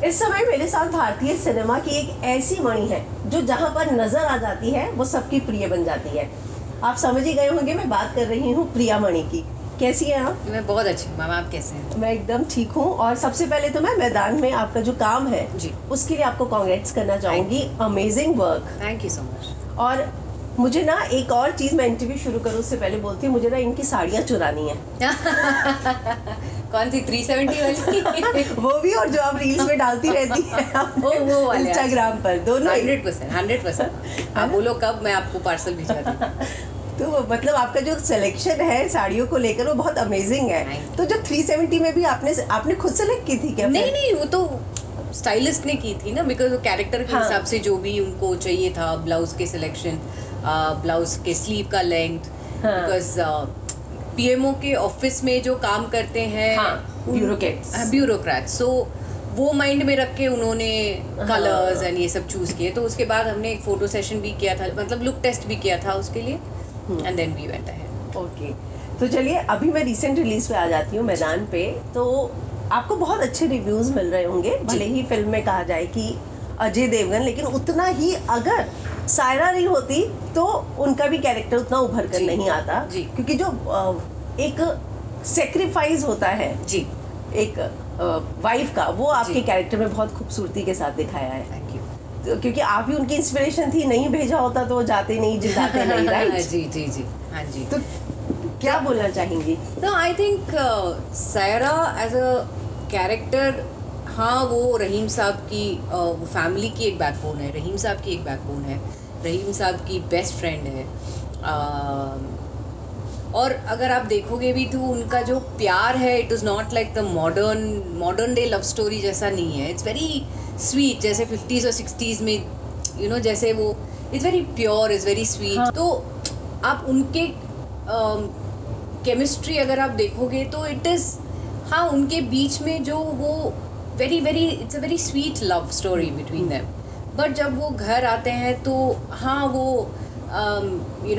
इस समय मेरे साथ भारतीय सिनेमा की एक ऐसी मणि है जो जहां पर नजर आ जाती है वो सबकी प्रिय बन जाती है। आप समझ ही गए होंगे मैं बात कर रही हूँ प्रिया मणि की। कैसी हैं आप? मैं बहुत अच्छी हूँ मैम, आप कैसे हैं? मैं एकदम ठीक हूँ। और सबसे पहले तो मैं मैदान में आपका जो काम है जी, उसके लिए आपको कांग्रेट्स करना चाहूँगी। Amazing work. Thank you so much. और मुझे ना एक और चीज़, मैं इंटरव्यू शुरू करूँ उससे पहले बोलती हूँ, मुझे ना इनकी साड़ियाँ चुरानी है। कौन सी 370 वाली? वो भी, और जो आप रील्स में डालती रहती है वो वाले इंस्टाग्राम पर, दोनों 100%। आप बोलो कब, मैं आपको पार्सल भिजवा दूँ। तो मतलब आपका जो सिलेक्शन है साड़ियों को लेकर वो बहुत अमेजिंग है। तो जब 370 में भी आपने खुद सेलेक्ट की थी क्या? नहीं, वो तो स्टाइलिस्ट ने की थी ना, बिकॉज वो कैरेक्टर के हिसाब से जो भी उनको चाहिए था, ब्लाउज के सिलेक्शन, ब्लाउज के स्लीव का लेंथ, बिकॉज पीएमओ के ऑफिस में जो काम करते हैं ब्यूरोक्रेट्स, सो वो माइंड में रख के उन्होंने कलर्स एंड ये सब चूज किए। तो उसके बाद हमने एक फोटो सेशन भी किया था, मतलब लुक टेस्ट भी किया था उसके लिए, and then we went ahead. Okay, तो चलिए अभी मैं रिसेंट रिलीज पे आ जाती हूँ मैदान पे। तो आपको बहुत अच्छे रिव्यूज मिल रहे होंगे, भले ही फिल्म में कहा जाए कि अजय देवगन, लेकिन उतना ही अगर सायरा नहीं होती तो उनका भी कैरेक्टर उतना उभर कर नहीं आता, क्योंकि जो एक सेक्रीफाइस होता है जी एक वाइफ का, वो आपके कैरेक्टर में बहुत खूबसूरती के साथ दिखाया है। Thank you. तो क्योंकि आप भी उनकी इंस्पिरेशन थी, नहीं भेजा होता तो वो जाते नहीं, जिताते नहीं, राइट? जी हाँ जी। तो क्या बोलना चाहेंगी? तो I think Saira as a character, हाँ वो रहीम साहब की फैमिली की एक बैकबोन है, रहीम साहब की एक बैकबोन है, रहीम साहब की बेस्ट फ्रेंड है। और अगर आप देखोगे भी तो उनका जो प्यार है, it is not like the modern day love story जैसा नहीं है। इट्स वेरी स्वीट, जैसे 50s और 60s में जैसे वो it's very pure, is very sweet. तो आप उनके केमिस्ट्री अगर आप देखोगे तो इट इज़, हाँ उनके बीच में जो वो very it's a very sweet love story between them. But जब वो घर आते हैं तो हाँ वो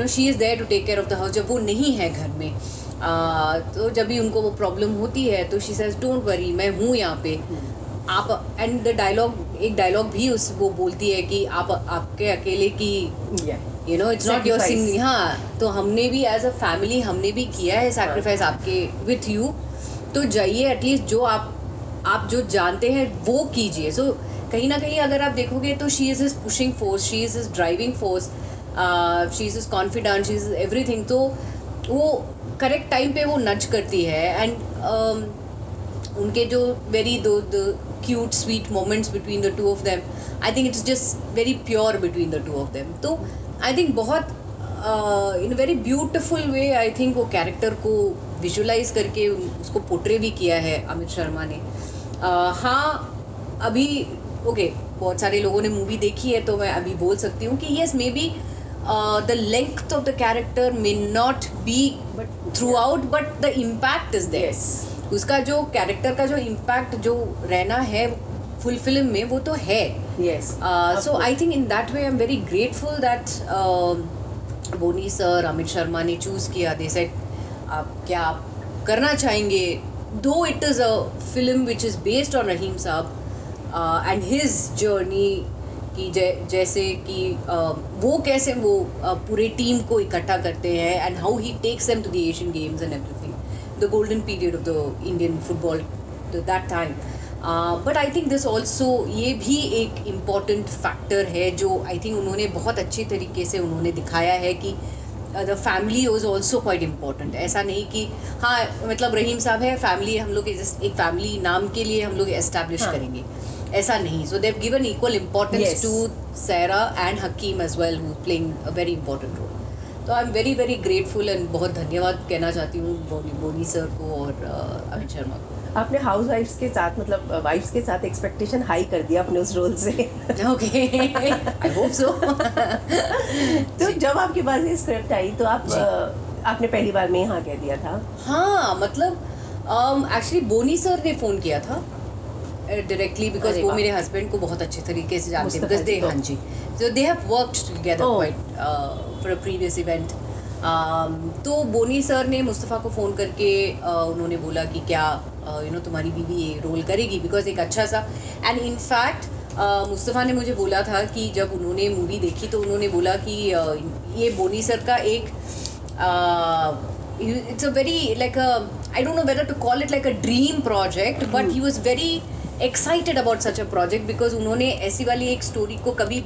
she is there to take care of the house. जब वो नहीं है घर में, तो जब भी उनको वो प्रॉब्लम होती है तो शी सेज डोंट वरी, मैं हूँ यहाँ पे। आप एंड द डायलॉग, एक डायलॉग भी वो बोलती है कि आपके अकेले की इट्स नॉट योर सिंग। हाँ, तो हमने भी एज अ फैमिली हमने भी किया है सैक्रिफाइस आपके विथ यू, तो जाइए एटलीस्ट जो आप जो जानते हैं वो कीजिए। सो कहीं ना कहीं अगर आप देखोगे तो she is pushing force, she is driving force, she is confident, she is everything. तो वो करेक्ट टाइम पे वो नच करती है। एंड उनके जो very the cute sweet moments between the two of them, I think it's just very pure between the two of them. तो I think बहुत in very beautiful way I think वो character को visualise करके उसको portray भी किया है अमित शर्मा ने। हाँ अभी ओके, बहुत सारे लोगों ने मूवी देखी है तो मैं अभी बोल सकती हूँ कि yes may be the length of the character may not be throughout, but the impact is there. उसका जो कैरेक्टर का जो इम्पैक्ट जो रहना है फुल फिल्म में वो तो है। So I think in that way I am very grateful that Boney sir, Amit Sharma ने चूज़ किया। दे सेड आप क्या करना चाहेंगे, though it is a film which is based on Rahim sahab and his journey, कि जैसे कि वो कैसे वो पूरे टीम को इकट्ठा करते हैं and how he takes them to the Asian games and everything, the golden period of the Indian football that time. But I think this also, ये भी एक इम्पॉर्टेंट फैक्टर है जो आई थिंक उन्होंने बहुत अच्छे तरीके से उन्होंने दिखाया है कि the family was also quite important. ऐसा नहीं कि हाँ मतलब रहीम साहब है, फैमिली हम लोग एक फैमिली नाम के लिए हम लोग एस्टैब्लिश करेंगे, ऐसा नहीं। So they have given equal importance to Saira and Hakim as well, who playing a very important role. तो I am very grateful and बहुत धन्यवाद कहना चाहती हूँ बोनी सर को और अमित शर्मा को। आपने हाउस वाइफ्स के साथ, मतलब वाइफ्स के साथ एक्सपेक्टेशन हाई कर दिया अपने उस रोल से। Okay, I hope so. तो जब आपके पास ये स्क्रिप्ट आई तो आपने पहली बार में हाँ कह दिया था? हाँ मतलब एक्चुअली बोनी सर ने फ़ोन किया था डायरेक्टली, बिकॉज वो मेरे हस्बैंड को बहुत अच्छे तरीके से जानते हैं, बिकॉज दे, हाँ जी, so they have worked together quite for a previous event. तो बोनी सर ने मुस्तफ़ा को फ़ोन करके उन्होंने बोला कि क्या तुम्हारी बीवी ये रोल करेगी, बिकॉज एक अच्छा सा, एंड इनफैक्ट मुस्तफ़ा ने मुझे बोला था कि जब उन्होंने मूवी देखी तो उन्होंने बोला कि ये बोनी सर का एक it's a very like a, I don't know whether to call it like a dream project, but he was very excited about such a project because उन्होंने ऐसी वाली एक स्टोरी को कभी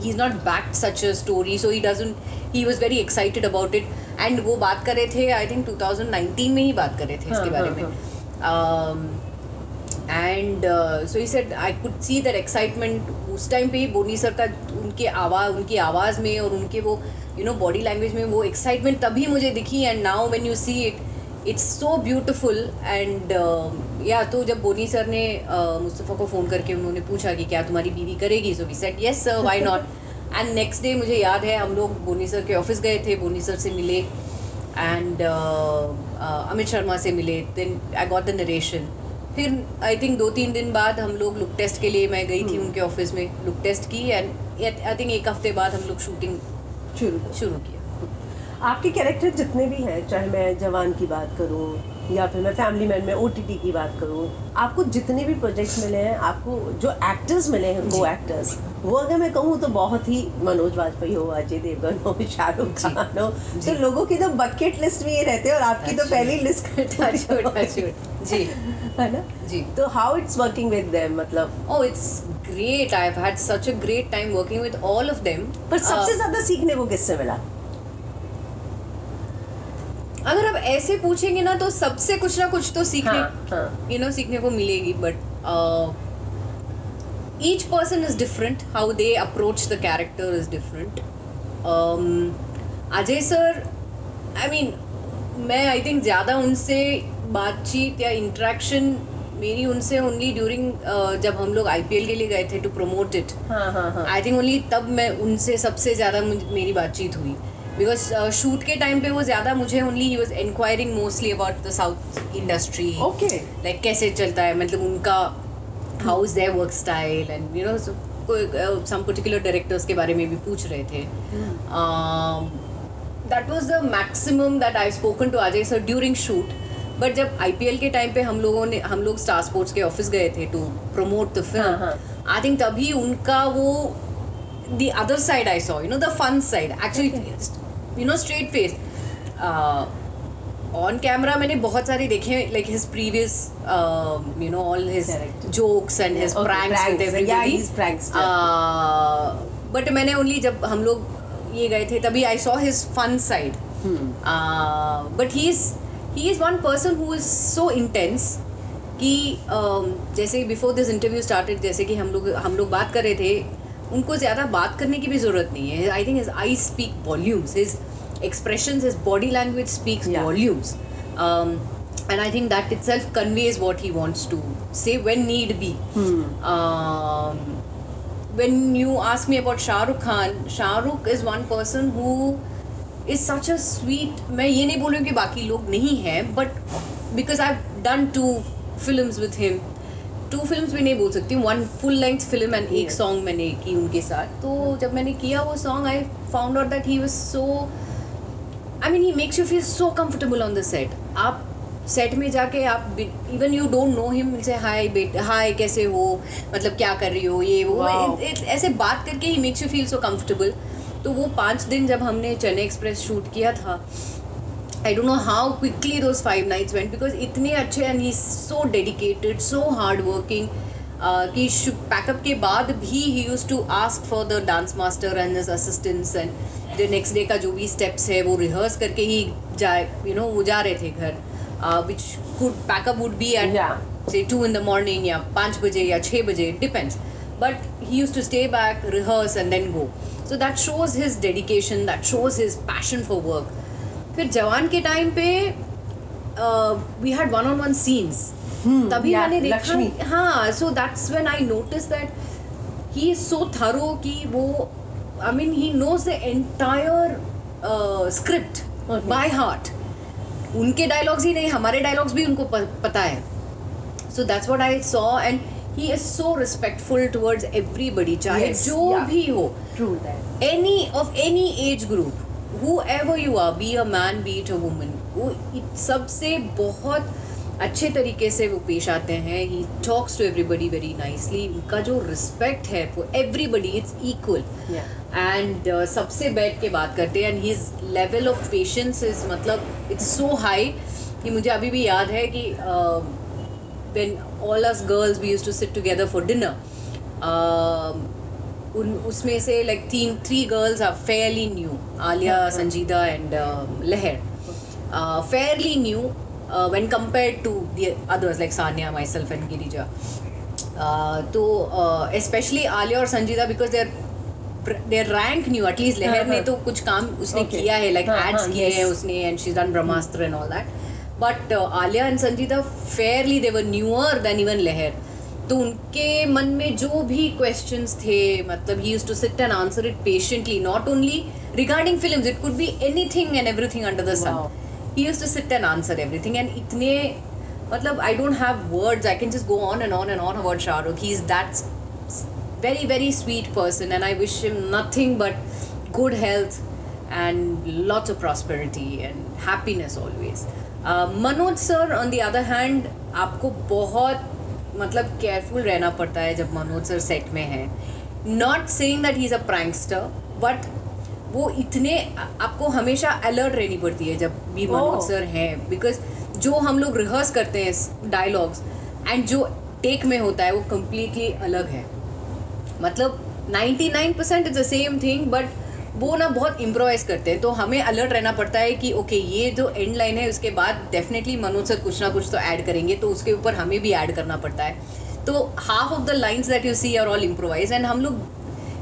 he's not backed such a story, so he was very excited about it, and वो बात कर रहे थे I think 2019 में ही बात कर रहे थे इसके बारे में, and so he said I could see that excitement उस टाइम पे बोनी सर का उनकी आवाज़ में और उनके वो बॉडी लैंग्वेज में वो एक्साइटमेंट तभी मुझे दिखी, and now when you see it's so beautiful, and या तो जब बोनी सर ने मुस्तफ़ा को फ़ोन करके उन्होंने पूछा कि क्या तुम्हारी बीवी करेगी, so we said yes sir, why not, and next day मुझे याद है हम लोग बोनी सर के ऑफिस गए थे, बोनी सर से मिले एंड अमित शर्मा से मिले, then I got the narration, फिर आई थिंक 2-3 दिन बाद हम लोग लुक टेस्ट के लिए मैं गई थी उनके ऑफिस में, लुक टेस्ट की, एंड आई थिंक 1 हफ्ते बाद हम लोग शूटिंग शुरू किया। आपके कैरेक्टर जितने भी हैं, चाहे मैं जवान की बात करूं या फिर मैं फैमिली मैन में OTT की बात करूं, आपको जितने भी प्रोजेक्ट्स मिले हैं, आपको जो एक्टर्स मिले हैं, को एक्टर्स, वो अगर मैं कहूँ तो बहुत ही मनोज वाजपेयी हो, अजय देवगन हो, शाहरुख खान हो, तो लोगों की तो बकेट लिस्ट में ये रहते हैं और आपकी तो पहली लिस्ट जी है ना जी। तो how it's working with them, मतलब oh it's great, I've had such a great time working with all of them, पर सबसे ज्यादा सीखने को किससे मिला? अगर आप ऐसे पूछेंगे ना तो सबसे कुछ ना कुछ तो सीखने सीखने को मिलेगी, but each person is different, how they approach the character is different. Ajay sir, I mean मैं I think ज़्यादा उनसे बातचीत या इंटरेक्शन मेरी उनसे ओनली ड्यूरिंग जब हम लोग IPL के लिए गए थे to promote it, I think only तब मैं उनसे सबसे ज़्यादा मेरी बातचीत हुई, बिकॉज शूट के टाइम पे वो ज़्यादा मुझे ओनली ही was inquiring mostly about the south industry, like कैसे चलता है, मतलब उनका how is there work style, and some particular directors के बारे में भी पूछ रहे थे। That was the maximum that I spoken to Ajay sir during shoot, but जब IPL के टाइम पे हम लोग स्टार स्पोर्ट्स के ऑफिस गए थे to promote the film, I think तभी उनका वो the other side I saw, the fun side, actually straight face, on camera मैंने बहुत सारे देखे, like his previous all his jokes and his pranks with everybody, but मैंने only जब हम लोग ये गए थे तभी I saw his fun side, but he is one person who is so intense कि जैसे बिफोर दिस इंटरव्यू स्टार्टेड, जैसे कि हम लोग बात कर रहे थे, उनको ज़्यादा बात करने की भी ज़रूरत नहीं है, I think his eyes speak volumes, his expressions, his body language speaks volumes, and I think that itself conveys what he wants to say when need be. When you ask me about Shah Rukh Khan, Shah Rukh is one person who is such a sweet, मैं ये नहीं बोल रही हूँ कि बाकी लोग नहीं हैं, but because I've done 2 films with him, 2 films भी नहीं बोल सकती हूँ, 1 full length film and 1 song मैंने की उनके साथ, तो जब मैंने किया वो song, I found out that he was so, I mean, he makes you feel so comfortable on the set. आप सेट में जाके आप even you don't know him, से हाय कैसे हो, मतलब क्या कर रही हो, ये वो ऐसे बात करके he makes you feel so comfortable. तो वो 5 दिन जब हमने चेन्नई एक्सप्रेस शूट किया था, I don't know how quickly those 5 nights went, because इतने अच्छे, and he so dedicated, so hard working, कि पैकअप के बाद भी he used to ask for the dance master and his assistants, and the next day का जो भी steps है वो रिहर्स करके ही वो जा रहे थे घर, which could packup would be at say 2 in the morning या 5 बजे या 6 बजे, depends, but he used to stay back, rehearse and then go, so that shows his dedication, that shows his passion for work. फिर जवान के time पे we had one-on-one scenes, तभी मैंने देखा, हाँ, so that's when I noticed that he is so thorough कि वो, I mean, he knows the entire script by heart. उनके डायलॉग्स ही नहीं, हमारे डायलॉग्स भी उनको पता है. So that's what I saw, and he is so respectful towards everybody, चाहे जो भी हो, true that, any age group, whoever you are, be a man, be it a woman, वो सबसे बहुत अच्छे तरीके से वो पेश आते हैं. He talks to everybody very nicely. उनका जो रिस्पेक्ट है for everybody, it's equal. And सबसे बैठ के बात करते हैं. And his level of patience is मतलब इट्स सो हाई कि मुझे अभी भी याद है कि when all us girls we used to sit together for dinner, उसमें से like three girls are fairly new, Alia, Sanjeeda and Leher, fairly new when compared to the others like Sanya, myself and Girija. तो especially Alia और Sanjeeda because they're rank new. At least Leher ने तो कुछ काम उसने किया है, like ads किए हैं उसने, and she's done Brahmastra and all that. But Alia and Sanjeeda fairly they were newer than even Leher. तो उनके मन में जो भी questions थे, मतलब he used to sit and answer it patiently, not only regarding films, it could be anything and everything under the sun. Wow. He used to sit and answer everything. And इतने मतलब I don't have words, I can just go on and on and on about Shah Rukh. He's that very very sweet person and I wish him nothing but good health and lots of prosperity and happiness always. Manoj sir on the other hand, आपको बहुत मतलब careful रहना पड़ता है जब Manoj sir set में है. Not saying that he is a prankster, but वो इतने आपको हमेशा अलर्ट रहनी पड़ती है जब भी मनोज सर हैं, बिकॉज जो हम लोग रिहर्स करते हैं डायलॉग्स एंड जो टेक में होता है वो कम्प्लीटली अलग है. मतलब 99% is the same thing, but वो ना बहुत इम्प्रोवाइज करते हैं. तो हमें अलर्ट रहना पड़ता है कि ओके ये जो एंड लाइन है उसके बाद डेफिनेटली मनोज सर कुछ ना कुछ तो ऐड करेंगे, तो उसके ऊपर हमें भी ऐड करना पड़ता है. तो half of the lines that you see are all improvise and हम लोग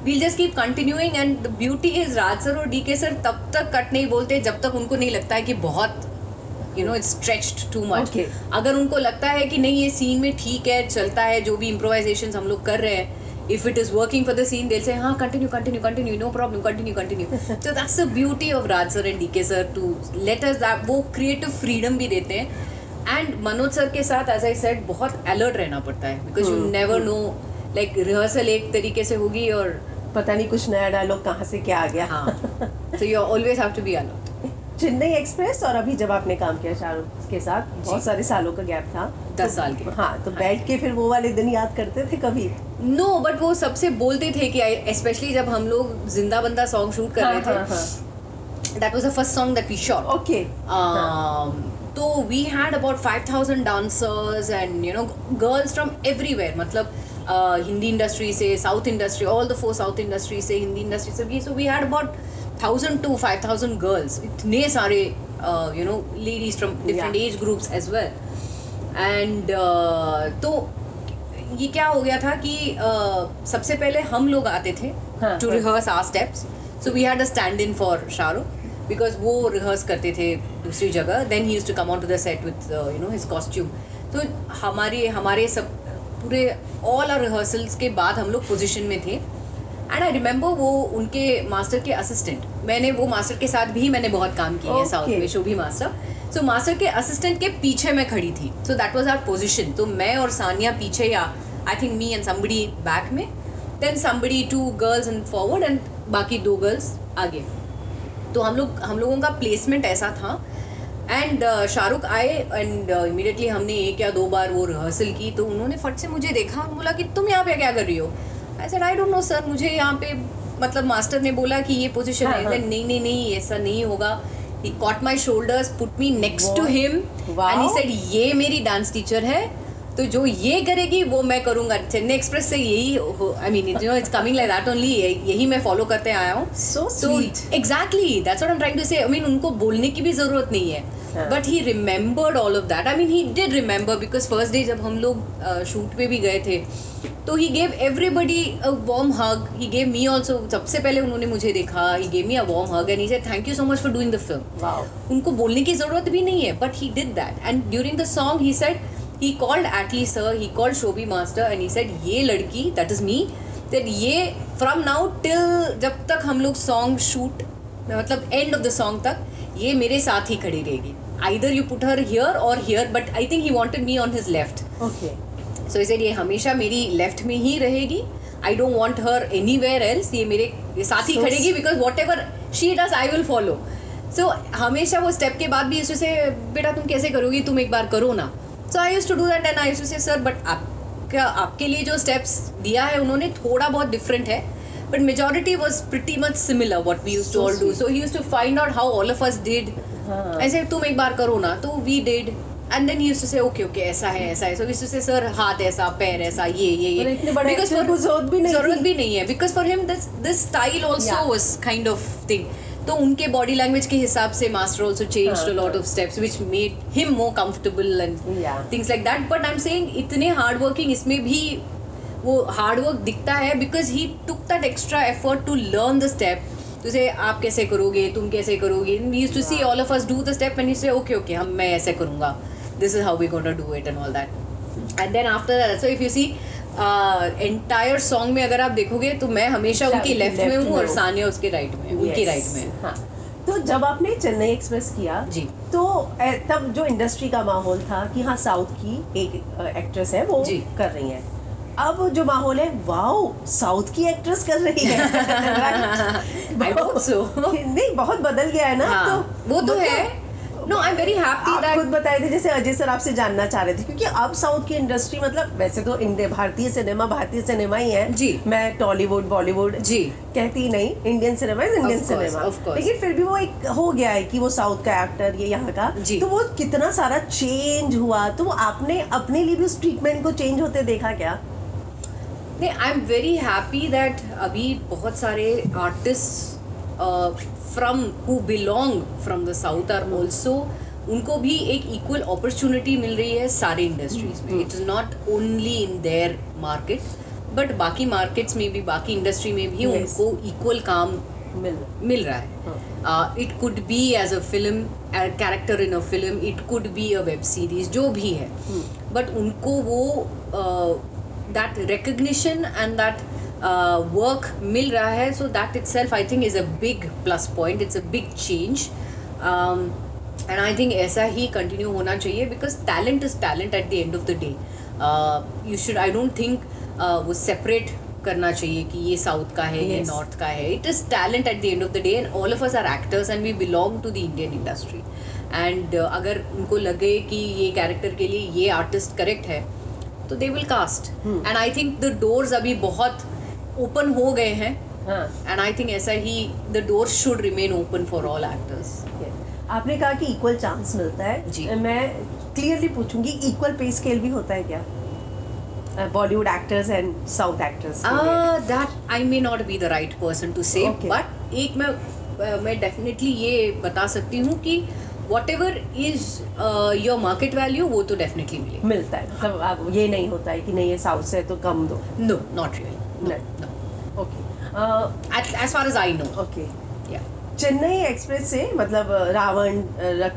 we'll just keep continuing. And the beauty is Raj sir और डीके सर तब तक कट नहीं बोलते जब तक उनको नहीं लगता है कि बहुत इट्स स्ट्रेच्ड टू मच. अगर उनको लगता है कि नहीं ये सीन में ठीक है, चलता है, जो भी इम्प्रोवाइजेशन हम लोग कर रहे हैं, if it is working for the scene, they'll say हाँ continue, no problem, continue. So that's the beauty of Raj sir and DK sir to let us that वो creative freedom भी देते हैं. And मनोज सर के साथ as I said बहुत alert रहना पड़ता है because you never know, like rehearsal एक तरीके से होगी और पता नहीं कुछ नया डायलॉग कहाँ से क्या आ गया. हाँ, so you always have to be alert. Chennai express और अभी जब आपने काम किया शाहरुख के साथ, बहुत सारे सालों का गैप था, 10 साल के. हाँ, तो बैठ के फिर वो वाले दिन याद करते थे कभी? नो, बट वो सबसे बोलते थे कि स्पेशली जब हम लोग जिंदा बंदा सॉन्ग शूट कर रहे थे, that was the first song that we shot. Okay. तो we had about 5000 dancers and girls from everywhere. मतलब हिंदी इंडस्ट्री से, south industry, all the 4 south industry से, हिंदी इंडस्ट्री से भी. So we had about 1000 to 5000 girls, इतने सारे ladies from different age groups as well. And तो ये क्या हो गया था कि सबसे पहले हम लोग आते थे to rehearse our steps. So we had a stand-in for Shahrukh because वो rehearse करते थे दूसरी जगह. Then he used to come onto the set with his costume. तो हमारे सब पूरे all our rehearsals के बाद हम लोग position में थे. एंड आई रिमेंबर वो उनके मास्टर के असिस्टेंट, मैंने वो मास्टर के साथ भी मैंने बहुत काम किया है साउथ में, शोभी मास्टर. सो मास्टर के असिस्टेंट के पीछे मैं खड़ी थी. So that was our position. तो मैं और सानिया पीछे, या I think me and somebody back में, then somebody 2 girls in forward and बाकी 2 गर्ल्स आगे. तो हम लोगों का प्लेसमेंट ऐसा था. एंड शाहरुख आए एंड इमीडिएटली हमने 1 या 2 बार वो रिहर्सल की. तो उन्होंने फट से मुझे देखा, बोला कि तुम यहाँ पे क्या कर रही हो? I said I don't know sir, मुझे यहाँ पे मतलब मास्टर ने बोला कि ये पोजीशन है. नहीं ऐसा नहीं होगा. He caught my shoulders, put me next to him and he said ये मेरी डांस टीचर है, तो जो ये करेगी वो मैं करूँगा. चेन्नई एक्सप्रेस से यही I mean it's coming like that only, यही मैं फॉलो करते आया हूँ. So sweet. Exactly, that's what I'm trying to say. I mean उनको बोलने की भी ज़रूरत नहीं है. But he remembered all of that. I mean he did remember because first day जब हम लोग शूट पे भी गए थे, तो he gave everybody a warm hug. He gave me also. सबसे पहले उन्होंने मुझे देखा. He gave me a warm hug and he said thank you so much for doing the film. Wow. उनको बोलने की ज़रूरत भी नहीं है, but he did that. And during the song he said, he called Atlee sir, he called Shobhi master and he said ये लड़की, that is me, that ये from now till जब तक हम लोग song shoot, मतलब end of the song तक ये मेरे साथ ही खड़ी रहेगी. Either you put her here or here, but I think he wanted me on his left. Okay. So he said ये हमेशा मेरी लेफ्ट में ही रहेगी. I don't want her anywhere else. ये मेरे साथ ही खड़ेगी because whatever she does I will follow. So हमेशा वो स्टेप के बाद भी इससे बेटा तुम कैसे करोगी, तुम एक बार करो ना. So I used to do that and I used to say, sir, but आपके लिए जो steps दिया है उन्होंने थोड़ा बहुत different है, but majority was pretty much similar what we used to all do. So he used to find out how all of us did. ऐसे तुम एक बार करो ना, तो we did. And then he used to say, okay, ऐसा है. So we used to say, sir, हाथ ऐसा, पैर ऐसा, ये. Because for ज़रूरत भी नहीं है. Because for him this style also was kind of thing. तो उनके body language के हिसाब से master also changed a lot of steps which made him more comfortable and things like that. But I'm saying इतने hard working इसमें भी वो hard work दिखता है because he took that extra effort to learn the step. तो से आप कैसे करोगे, तुम कैसे करोगे. We used to see all of us do the step and he say okay मैं ऐसे करूँगा. This is how we're going to do it and all that. And then after that, so if you see entire song में अगर आप देखोगे तो मैं हमेशा उनकी लेफ्ट में हूँ और सानिया उसके राइट में, उनकी राइट में. हाँ. तो जब आपने चेन्नई एक्सप्रेस किया जी, तो तब जो इंडस्ट्री का माहौल था कि हाँ साउथ की एक एक्ट्रेस है वो कर रही है. अब जो माहौल है, वाओ साउथ की एक्ट्रेस कर रही है. I hope so. नहीं, बहुत बदल गया है ना. हाँ, तो वो तो है. No, I'm very happy that. खुद बताए थे, जैसे अजय सर आपसे जानना चाह रहे थे, क्योंकि अब साउथ की इंडस्ट्री मतलब वैसे तो भारतीय सिनेमा ही है जी. मैं टॉलीवुड बॉलीवुड जी कहती नहीं, Indian cinema is Indian cinema. लेकिन फिर भी वो एक हो गया है कि वो साउथ का एक्टर, ये यहाँ का, तो वो कितना सारा चेंज हुआ. तो आपने अपने लिए भी उस ट्रीटमेंट को चेंज होते देखा क्या? नहीं, आई एम वेरी हैप्पी दैट अभी बहुत सारे artist from who belong from the south are also, उनको भी एक equal opportunity मिल रही है सारे इंडस्ट्रीज में. It is not only in their market but बाकी markets में भी, बाकी इंडस्ट्री में भी उनको equal काम मिल रहा है. It could be as a film, a character in a film, it could be a web series, जो भी है, but उनको वो that recognition and that work मिल रहा है. So that itself I think is a big plus point. It's a big change, and I think ऐसा ही continue होना चाहिए because talent is talent at the end of the day. You should, I don't think वो separate करना चाहिए कि ये south का है, ये नॉर्थ का है. It is talent at the end of the day and all of us are actors and we belong to the Indian industry. And अगर उनको लगे कि ये कैरेक्टर के लिए ये आर्टिस्ट करेक्ट है तो they will cast. And I think the doors अभी बहुत ओपन हो गए हैं. एंड आई थिंक ऐसा ही the door should remain open for all actors. आपने कहा कि इक्वल चांस मिलता है जी. मैं क्लियरली पूछूंगी, इक्वल पे स्केल भी होता है क्या Bollywood actors and south actors? That I may not be the right person to say, but एक मैं डेफिनेटली ये बता सकती हूँ कि whatever is your market value वो तो डेफिनेटली मिलता है. मतलब ये नहीं होता है कि नहीं ये साउथ से तो कम दो. No, not really. No. Okay. As far as I know. Okay. Yeah. Chennai express से मतलब रावण,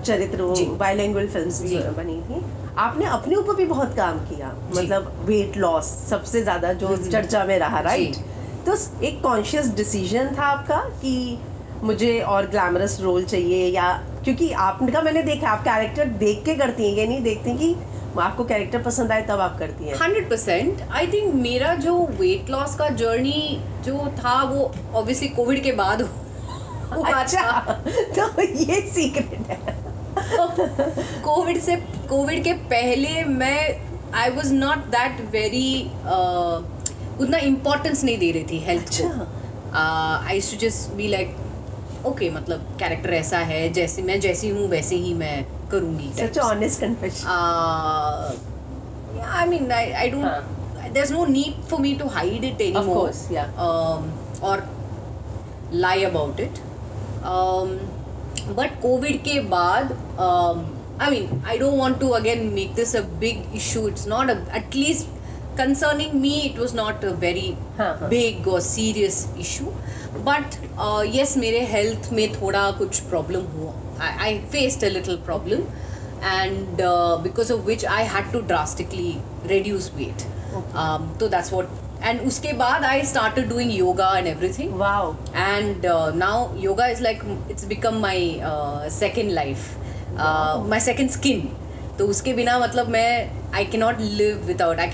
चरित्र, बाइलिंगुअल फिल्म्स भी बनी थी. आपने अपने ऊपर भी बहुत काम किया, मतलब वेट लॉस सबसे ज्यादा जो चर्चा में रहा, राइट? तो एक कॉन्शियस डिसीजन था आपका कि मुझे और ग्लैमरस रोल चाहिए, या क्योंकि आपका मैंने देखा आप कैरेक्टर देख के करती हैं, ये नहीं देखती कि आपको कैरेक्टर पसंद आए तब आप करती हैं? 100%. आई थिंक मेरा जो वेट लॉस का जर्नी जो था वो ऑब्वियसली कोविड के बाद हुआ. अच्छा, तो ये सीक्रेट है. कोविड के पहले मैं I was not that very उतना इम्पोर्टेंस नहीं दे रही थी हेल्थ को. I used to just be like okay, मतलब कैरेक्टर ऐसा है, जैसे मैं जैसी हूँ वैसे ही मैं करूँगी. Such an honest confession. Yeah, I mean, I don't. There's no need for me to hide it anymore. Of course, yeah. Or lie about it. But COVID के बाद, I mean, I don't want to again make this a big issue. It's not at least concerning me, it was not a very big or serious issue. But yes, मेरे health में थोड़ा कुछ problem हुआ. I faced a little problem, and because of which I had to drastically reduce weight. So that's what. And उसके बाद I started doing yoga and everything. Wow. And now yoga is like, it's become my second life, my second skin. तो उसके बिना मतलब मैं I cannot live without. I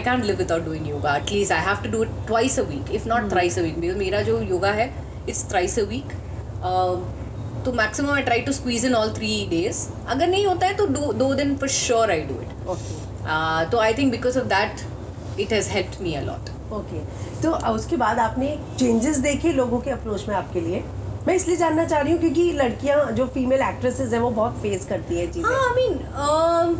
can't live without doing yoga. At least I have to do it twice a week, if not thrice a week. Because मेरा जो yoga है, it's thrice a week. तो maximum I try to squeeze in all 3 days. अगर नहीं होता है तो 2 दिन for sure I do it. तो I think because of that it has helped me a lot. Okay, तो उसके बाद आपने चेंजेस देखे लोगों के अप्रोच में आपके लिए? मैं इसलिए जानना चाह रही हूँ क्योंकि लड़कियां जो फीमेल एक्ट्रेसेस हैं वो बहुत फेस करती हैं चीजें. हाँ, आई मीन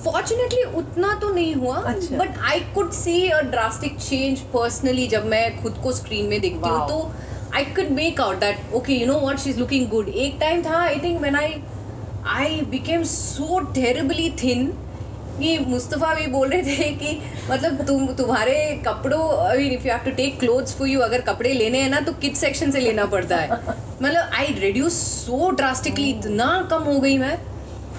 फॉर्चुनेटली उतना तो नहीं हुआ, अच्छा. But I could see a drastic change personally. जब मैं खुद को स्क्रीन में देखती हूँ तो I could make out that okay you know what she is looking good. एक टाइम था I think when I became so terribly thin कि मुस्तफ़ा भी बोल रहे थे कि मतलब तुम्हारे कपड़ों, I mean if you have to take clothes for you, अगर कपड़े लेने हैं ना तो किड्स सेक्शन से लेना पड़ता है. मतलब आई रिड्यूस सो ड्रास्टिकली, इतना कम हो गई मैं.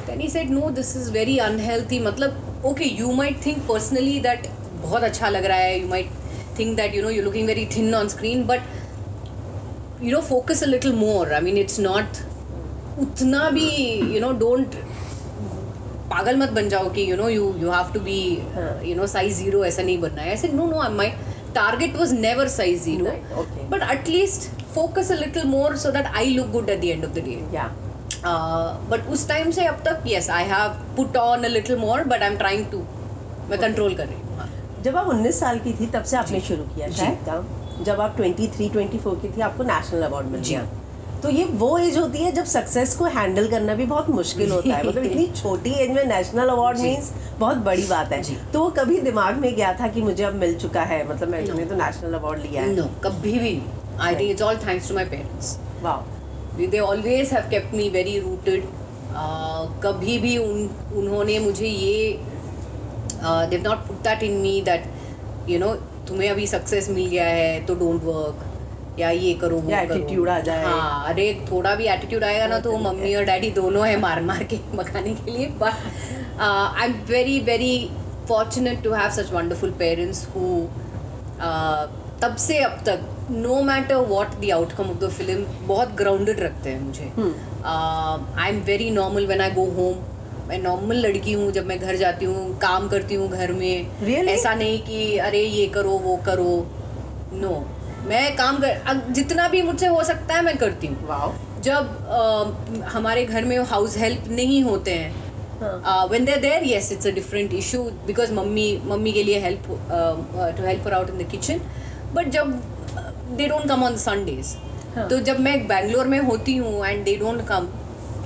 Then he said no, this is very unhealthy. मतलब okay, you might think personally that बहुत अच्छा लग रहा है, you might think that you know you're looking very thin on screen, but you know focus a little more. I mean it's not उतना भी you know don't पागल मत बन जाओ कि you know you have to be you know size 0, ऐसा नहीं बनना है. I said no, my target was never size 0, okay. but at least focus a little more so that I look good at the end of the day. Yeah. But उस time से अब तक yes I have put on a little more, but I am trying to, मैं control कर रही हूँ. हाँ. जब आप 19 साल की थी तब से आपने शुरू किया शायद काम. जब आप 23-24 की थी आपको नेशनल अवार्ड मिल गया. तो ये वो एज होती है जब सक्सेस को हैंडल करना भी बहुत मुश्किल होता है. मतलब इतनी छोटी एज में नेशनल अवार्ड मीन्स बहुत बड़ी बात है. तो वो कभी दिमाग में गया था कि मुझे अब मिल चुका है, मतलब मैंने तो नेशनल अवार्ड लिया है? नो, कभी भी नहीं. I think it's all thanks to my parents. Wow. They always have kept me very rooted. कभी भी उन्होंने मुझे ये they've not put that in me that you know तुम्हें अभी सक्सेस मिल गया है तो डोंट वर्क या ये करो वो करो. एटीट्यूड आ जाए. हाँ, अरे थोड़ा भी एटीट्यूड आएगा ना तो मम्मी और डैडी दोनों है मार के भगाने के लिए. But I am very very fortunate to have such wonderful parents who तब से अब तक no matter what the outcome of the film बहुत ग्राउंडेड रखते हैं मुझे. I am very normal when I go home. मैं नॉर्मल लड़की हूँ. जब मैं घर जाती हूँ काम करती हूँ घर में. Really? ऐसा नहीं कि अरे ये करो वो करो. नो, मैं काम कर जितना भी मुझसे हो सकता है मैं करती हूँ. wow. जब हमारे घर में हाउस हेल्प नहीं होते हैं, when they're there, yes, it's a different issue because mummy के लिए help to help her out in the kitchen. But जब they don't come on Sundays, तो जब मैं बैंगलोर में होती हूँ and they don't come,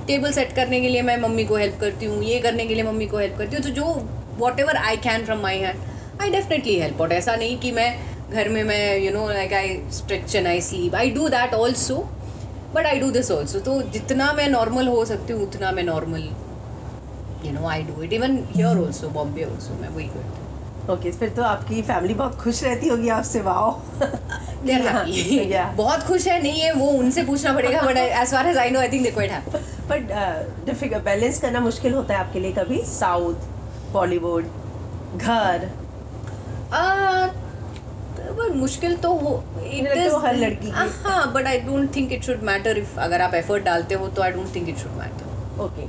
table set करने के लिए मैं मम्मी को हेल्प करती हूँ, ये करने के लिए मम्मी को हेल्प करती हूँ. तो जो whatever I can from my hand, I definitely help out. ऐसा नहीं कि मैं घर में मैं you know like I stretch and I sleep. I do that also, but I do this also. तो जितना मैं नॉर्मल हो सकती हूँ उतना मैं normal you know I do it. Even here also, Bombay also, मैं वही करती हूँ. ओके, फिर तो आपकी फैमिली बहुत खुश रहती होगी आपसे. वाओ. They're happy. बहुत खुश है नहीं है वो उनसे पूछना पड़ेगा, but as far as I know I think they're quite happy. But difficult balance करना मुश्किल होता है आपके लिए कभी? साउथ, बॉलीवुड, घर. मुश्किल तो हो हर लड़की की. हाँ, but I don't think it should matter. If अगर आप एफर्ट डालते हो तो आई don't think it should matter. Okay,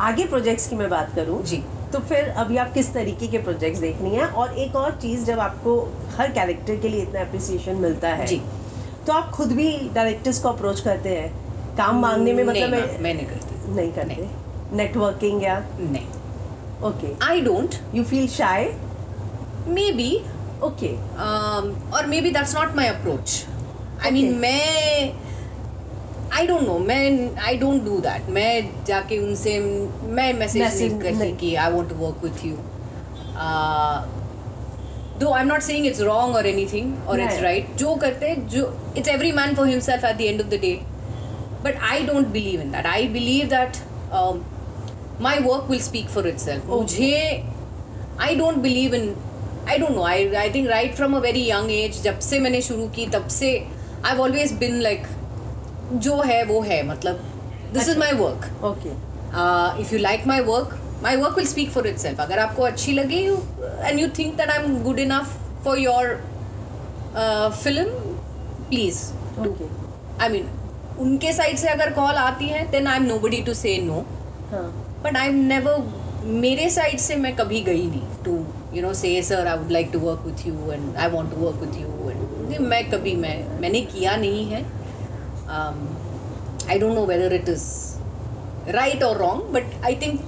आगे प्रोजेक्ट्स की मैं बात करूँ जी, तो फिर अभी आप किस तरीके के प्रोजेक्ट्स देखनी है? और एक और चीज़, जब आपको हर कैरेक्टर के लिए इतना अप्रिसिएशन मिलता है जी, तो आप खुद भी डायरेक्टर्स को अप्रोच करते हैं काम मांगने में? मतलब मैं नहीं करती. नहीं करते. नेटवर्किंग या नहीं. Okay. I don't. You feel shy? Maybe. Okay. और maybe that's not my approach. I mean मैं आई डोंट नो, मैं आई डोंट डू दैट. मैं जाके उनसे मैं मैसेज नहीं करती कि I want to work with you. Though I am not saying it's wrong और एनीथिंग और इट्स राइट. जो करते जो it's every man for himself at the end of the day. But I don't believe in that. I believe that my work will speak for itself. मुझे I don't believe in, I don't know, I think right from a very young age जब से मैंने शुरू की तब से I have always been like जो है वो है. मतलब this is my work. Okay. If you like my work will speak for itself. अगर आपको अच्छी लगे and you think that I am good enough for your film, please do. I mean उनके साइड से अगर कॉल आती है then I am nobody to say no. But I am never, मेरे साइड से मैं कभी गई नहीं to you no say sir I would like to work with you and I want to work with you. And मैं कभी मैंने किया नहीं है. I don't know whether it is right or wrong, but I think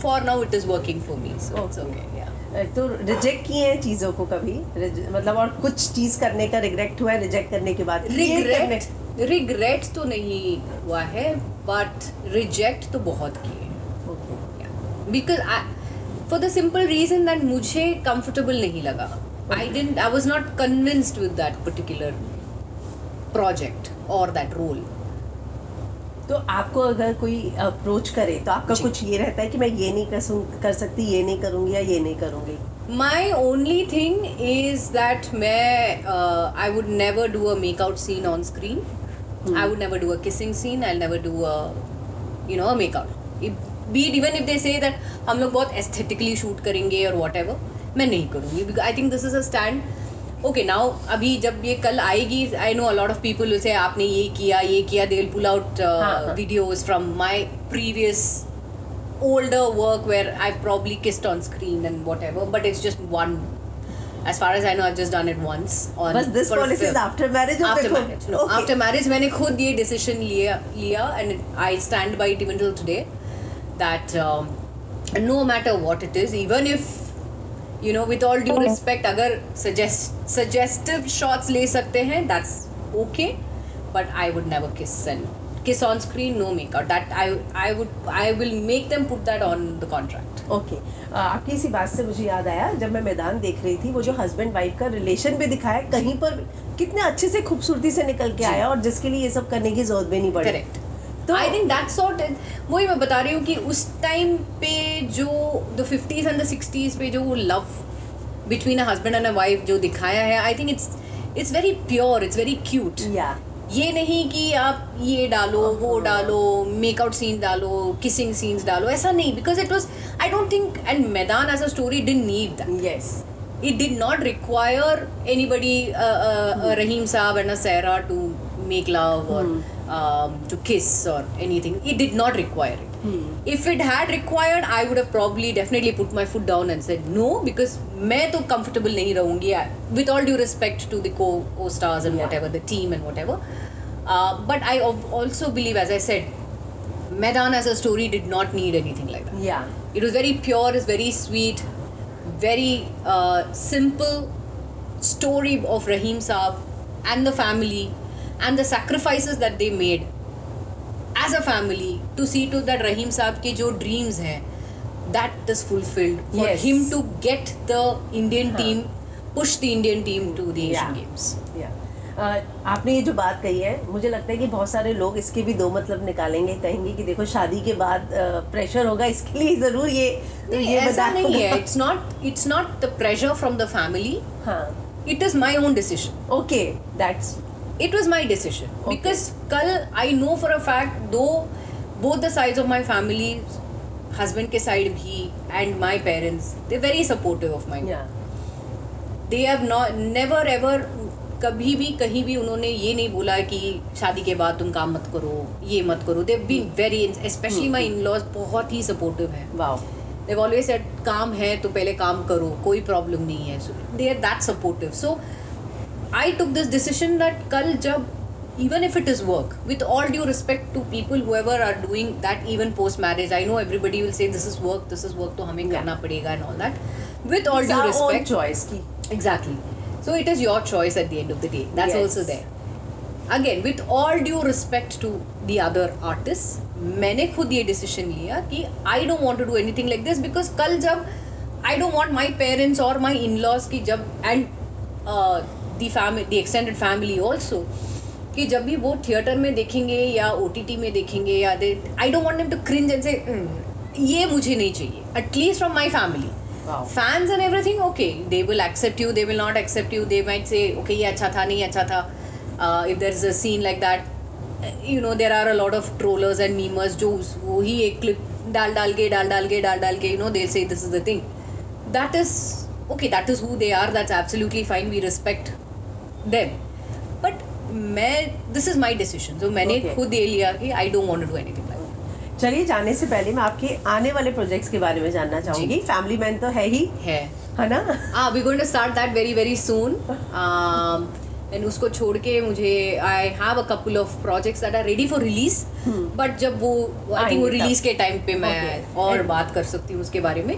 for now it is working for me, so it's okay. Yeah. तो reject किए हैं चीज़ों को कभी, मतलब और कुछ चीज़ करने का रिग्रेट हुआ है रिजेक्ट करने के बाद? रिग्रेट तो नहीं हुआ है, बट रिजेक्ट तो बहुत किए, because for the simple reason that मुझे कंफर्टेबल नहीं लगा. I was not convinced with that particular project or that role. तो आपको अगर कोई अप्रोच करे तो आपका कुछ ये रहता है कि मैं ये नहीं कर सकती, ये नहीं करूँगी या ये नहीं करूँगी? My only thing is that मैं I would never do a make-out scene on screen. I would never do a kissing scene. I'll never do a make-out. Be it even if they say that हम लोग बहुत aesthetically shoot करेंगे or whatever, मैं नहीं करूँगी, because I think this is a stand. Okay, now अभी जब ये कल आएगी, I know a lot of people will say आपने ये किया, they'll pull out videos from my previous older work where I probably kissed on screen and whatever, but it's just one. As far as I know, I've just done it once. But this policy is after marriage? After marriage, no. Okay. After marriage, मैंने खुद ये decision लिया and I stand by it even till today, that no matter what it is, even if with all due respect, अगर suggestive shots ले सकते हैं, that's okay, but I would never kiss on screen, no makeup. That I will make them put that on the contract. Okay. आपकी इसी बात से मुझे याद आया, जब मैं मैदान देख रही थी, वो जो हस्बैंड वाइफ का रिलेशन भी दिखाया, कहीं पर कितने अच्छे से खूबसूरती से निकल के आया, और जिसके लिए ये सब करने की जरूरत भी नहीं पड़ी. करेक्ट. तो आई थिंक दैट सॉर्ट, वही मैं बता रही हूँ कि उस टाइम पे जो the 50s and the 60s पे जो वो love between a husband and a wife जो दिखाया है, I think it's very pure, it's very cute. ये नहीं कि आप ये डालो, वो डालो, मेकआउट सीन डालो, किसिंग सीन्स डालो, ऐसा नहीं, because it was, I don't think, and Maidaan as a story didn't need that. Yes, it did not require anybody, Rahim Saab and a Sarah, to make love or to kiss or anything. It did not require it. If it had required, I would have probably definitely put my foot down and said no, because मैं तो comfortable नहीं रहूँगी, with all due respect to the co-stars and whatever, the team and whatever. But I also believe, as I said, Maidan as a story did not need anything like that. Yeah. It was very pure, it's very sweet, very simple story of Rahim Saab and the family and the sacrifices that they made as a family to see to that Rahim Saab के जो dreams हैं, that is fulfilled for him to get the Indian team, push the Indian team to the Asian Games. आपने ये जो बात कही है, मुझे लगता है कि बहुत सारे लोग इसके भी दो मतलब निकालेंगे, कहेंगे कि देखो शादी के बाद प्रेशर होगा, इसके लिए जरूर ये ऐसा नहीं है. It's not the pressure from the family. It is my own decision. Okay, it was my decision. Okay. Because कल I know for a fact, though both the sides of my family, husband के side भी and my parents, they're very supportive of my. They have never ever कभी भी कहीं भी उन्होंने ये नहीं बोला कि शादी के बाद तुम काम मत करो, ये मत करो. They've been very, especially my in-laws, बहुत ही supportive हैं. Wow. They've always said काम है तो पहले काम करो, कोई problem नहीं है. So they are that supportive. So I took this decision that कल जब, even if it is work, with all due respect to people whoever are doing that even post marriage, I know everybody will say this is work तो हमें करना पड़ेगा and all that. With all due respect, own choice की. Exactly. So it is your choice at the end of the day. That's also there. Again, with all due respect to the other artists, मैंने खुद ये decision लिया कि I don't want to do anything like this, because कल जब I don't want my parents or my in-laws की जब and the extended family also, कि जब भी वो थिएटर में देखेंगे या OTT में देखेंगे या I don't want them to cringe and say ये मुझे नहीं चाहिए. At least from my family. Wow. Fans and everything, okay, they will accept you, they will not accept you, they might say okay ये अच्छा था, नहीं अच्छा था. If there is a scene like that, there are a lot of trollers and memers जो वही एक clip डाल के they say this is the thing. That is okay, that is who they are, that's absolutely fine, we respect them. But this is my decision, so मैंने खुद ये लिया कि I don't want to do anything like that. चलिए, जाने से पहले मैं आपके आने वाले प्रोजेक्ट्स के बारे में जानना चाहूंगी. फैमिली मैन तो है ना? We're going to start that very very soon. And उसको छोड़ के मुझे I have a couple of projects that are ready for release, but जब वो आई थिंक वो रिलीज के टाइम पे मैं और बात कर सकती हूँ उसके बारे में,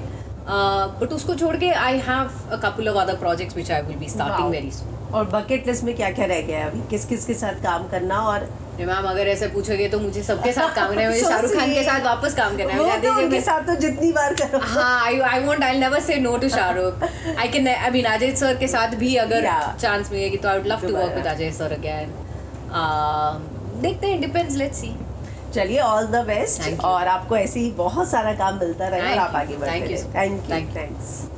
बट उसको छोड़ के आई have a couple of other projects which I will be starting very soon. और बकेट लिस्ट में क्या क्या रह गया है अभी, किस किस के साथ काम करना? और मैम अगर ऐसे पूछोगे तो मुझे सबके साथ काम करना है, मुझे शाहरुख खान के साथ वापस काम करना है, तो उनके साथ तो जितनी बार करो। हाँ, I never say no to Shahrukh. I mean Ajay sir के साथ भी अगर चांस मिलेगी तो I would love to work with Ajay sir again. देखते हैं, डिपेंड्स, लेट्स सी। चलिए, ऑल द बेस्ट, और आपको ऐसे ही बहुत सारा काम मिलता रहे और आप आगे बढ़ते रहें। Thank you, thanks.